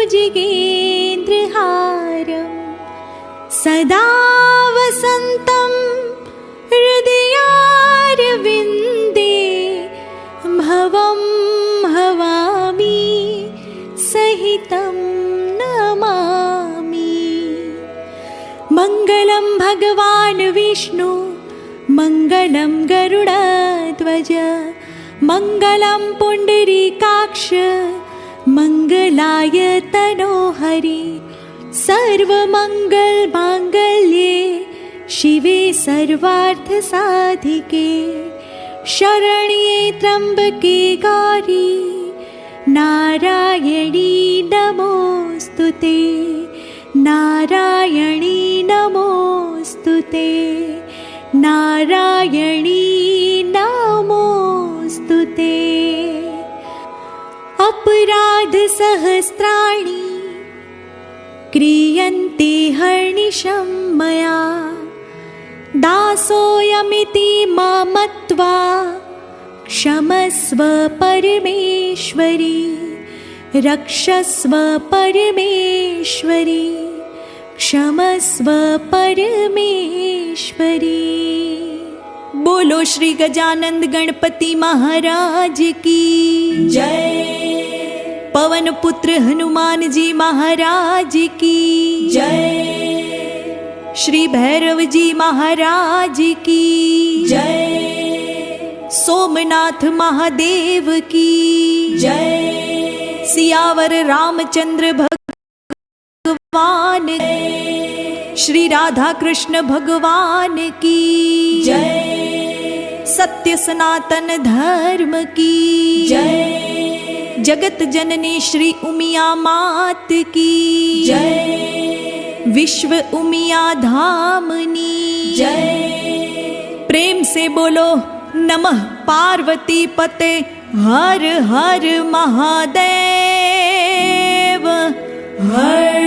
भुजगेन्द्रहारं सदा वसन्तं हृदयारविन्दे भवं भवामि सहितं नमामि। मङ्गलं भगवान् विष्णु मङ्गलं गरुडध्वज मङ्गलं पुण्डरीकाक्ष मङ्गलाय तनोहरि सर्वमङ्गलमाङ्गल्ये शिवे सर्वार्थसाधिके शरण्ये त्र्यम्बके गौरी नारायणी नमोऽस्तुते नारायणी नमोऽस्तुते नारायणी नमोऽस्तुते। अपराधसहस्राणि क्रियन्ते हर्निशं मया दासोऽयमिति मां मत्वा क्षमस्व परमेश्वरी रक्षस्व परमेश्वरी क्षमस्व परमेश्वरी। बोलो श्री गजानंद गणपति महाराज की जय। पवन पुत्र हनुमान जी महाराज की जय। श्री भैरव जी महाराज की जय। सोमनाथ महादेव की जय। सियावर रामचंद्र भगवान श्री राधा कृष्ण भगवान की जय। सत्य सनातन धर्म की जय। जगत जननी श्री उमिया मात की जय। विश्व उमिया धामनी जय। प्रेम से बोलो नमः पार्वती पते हर हर महादेव हर